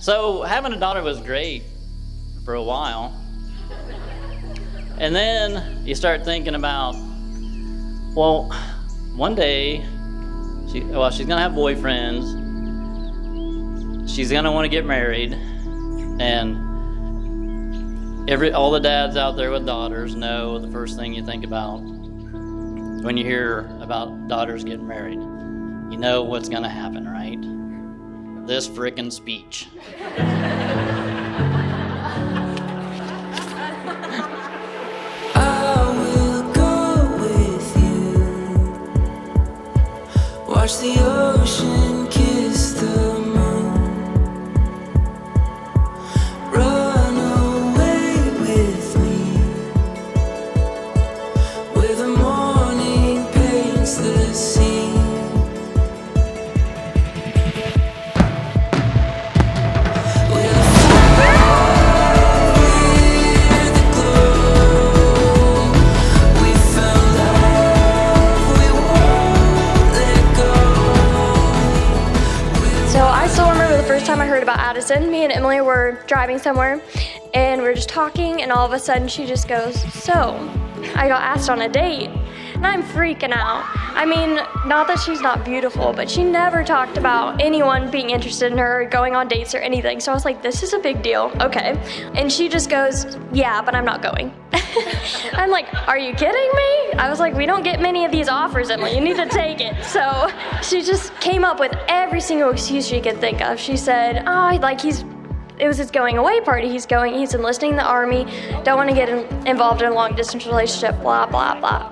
So having a daughter was great for a while. And then you start thinking about, well, one day, she's gonna have boyfriends. She's gonna want to get married, and all the dads out there with daughters know the first thing you think about when you hear about daughters getting married. You know what's gonna happen, right? This frickin' speech. I will go with you. Watch the ocean kiss the moon. Run away with me, where the morning paints the sea. We'll fly with the glow. We found love, we won't let go. So I still remember the first time I heard about Addison. Me and Emily were driving somewhere and we were just talking, and all of a sudden she just goes, "So, I got asked on a date." And I'm freaking out. I mean, not that she's not beautiful, but she never talked about anyone being interested in her, going on dates or anything. So I was like, this is a big deal, okay. And she just goes, "Yeah, but I'm not going." I'm like, are you kidding me? I was like, we don't get many of these offers, Emily. You need to take it. So she just came up with every single excuse she could think of. She said, it was his going away party. He's enlisting in the Army, don't want to get involved in a long distance relationship, blah, blah, blah.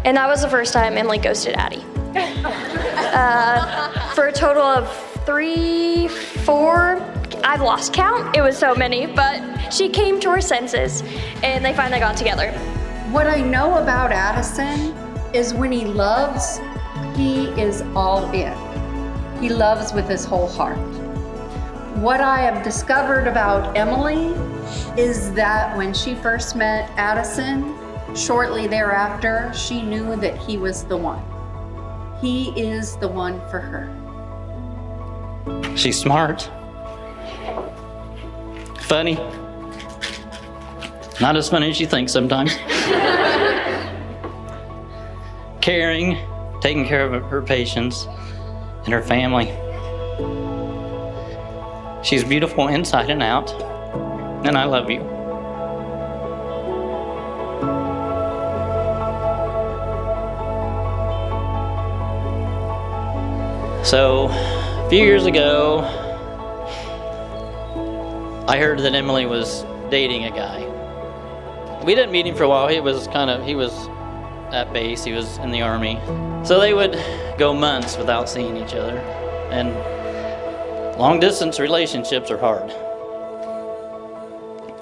And that was the first time Emily ghosted Addie. For a total of 3, 4, I've lost count. It was so many, but she came to her senses and they finally got together. What I know about Addison is when he loves, he is all in. He loves with his whole heart. What I have discovered about Emily is that when she first met Addison, shortly thereafter, she knew that he was the one. He is the one for her. She's smart, funny, not as funny as you think sometimes. Caring, taking care of her patients and her family. She's beautiful inside and out, and I love you. So, a few years ago, I heard that Emily was dating a guy. We didn't meet him for a while. He was at base, he was in the Army. So they would go months without seeing each other. And long distance relationships are hard.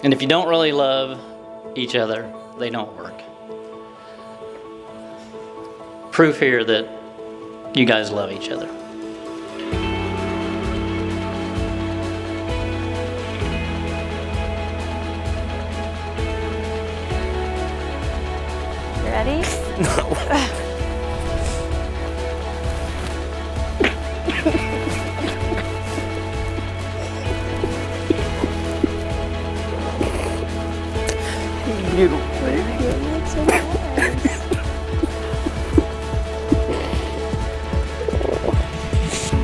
And if you don't really love each other, they don't work. Proof here that you guys love each other. You ready? No. Beautiful.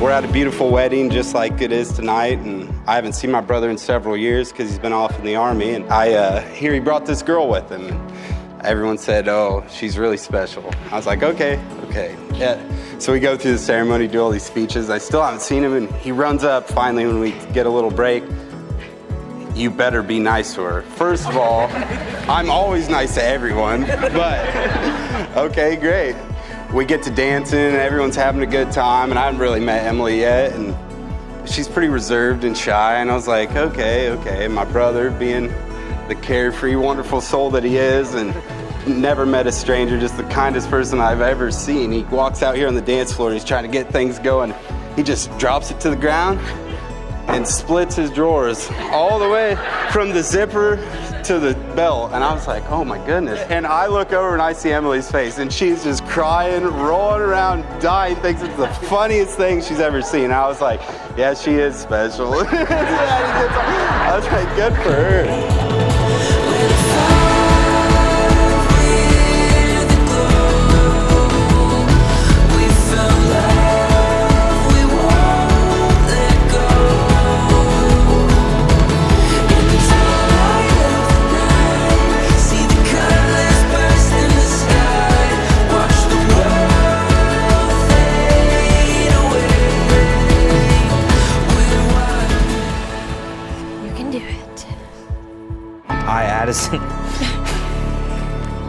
We're at a beautiful wedding just like it is tonight, and I haven't seen my brother in several years because he's been off in the Army, and I hear he brought this girl with him. Everyone said, "Oh, she's really special." I was like, okay. Yeah. So we go through the ceremony, do all these speeches. I still haven't seen him, and he runs up finally when we get a little break. "You better be nice to her." First of all, I'm always nice to everyone, but okay, great. We get to dancing, and everyone's having a good time, and I haven't really met Emily yet, and she's pretty reserved and shy, and I was like, okay. My brother, being the carefree, wonderful soul that he is, and never met a stranger, just the kindest person I've ever seen. He walks out here on the dance floor, and he's trying to get things going. He just drops it to the ground, and splits his drawers all the way from the zipper to the belt. And I was like, oh my goodness. And I look over and I see Emily's face and she's just crying, rolling around, dying, thinks it's the funniest thing she's ever seen. I was like, yeah, she is special. I was like, good for her. I, Addison,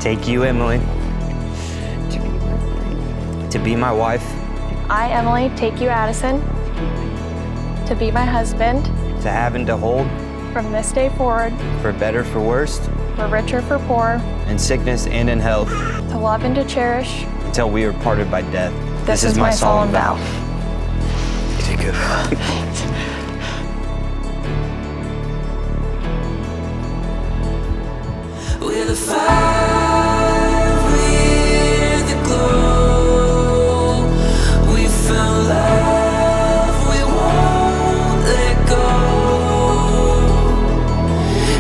take you, Emily, to be my wife, I, Emily, take you, Addison, to be my husband, to have and to hold, from this day forward, for better, for worst, for richer, for poor, in sickness and in health, to love and to cherish. until we are parted by death. This is my solemn vow. You did good. With a fire, with a glow, we found love, we won't let go.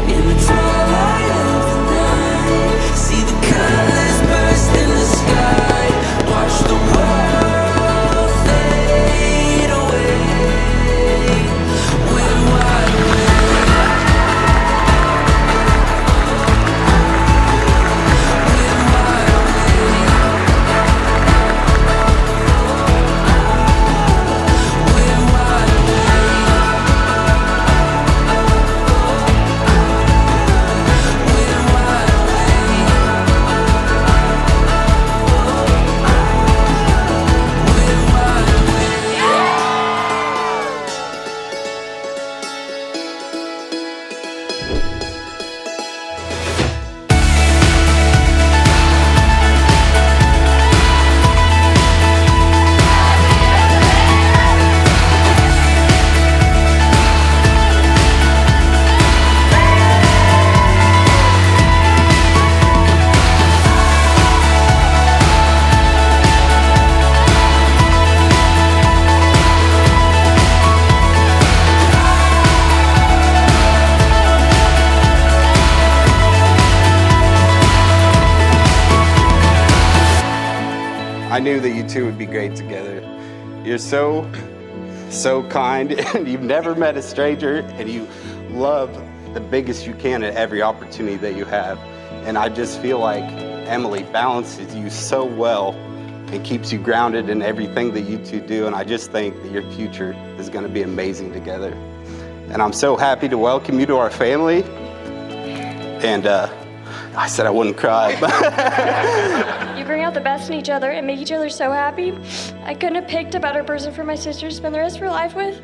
In the twilight of the night, see the colors burst in the sky, watch the world fade away. We're wide awake. I knew that you two would be great together. You're so kind, and you've never met a stranger, and you love the biggest you can at every opportunity that you have. And I just feel like Emily balances you so well and keeps you grounded in everything that you two do. And I just think that your future is going to be amazing together. And I'm so happy to welcome you to our family. And I said I wouldn't cry. You bring out the best in each other and make each other so happy. I couldn't have picked a better person for my sister to spend the rest of her life with.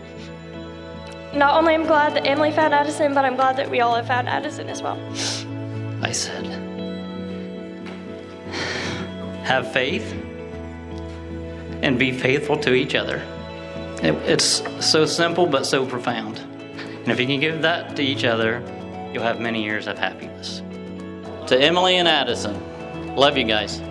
Not only am I glad that Emily found Addison, but I'm glad that we all have found Addison as well. I said, have faith and be faithful to each other. It's so simple, but so profound. And if you can give that to each other, you'll have many years of happiness. To Emily and Addison, love you guys.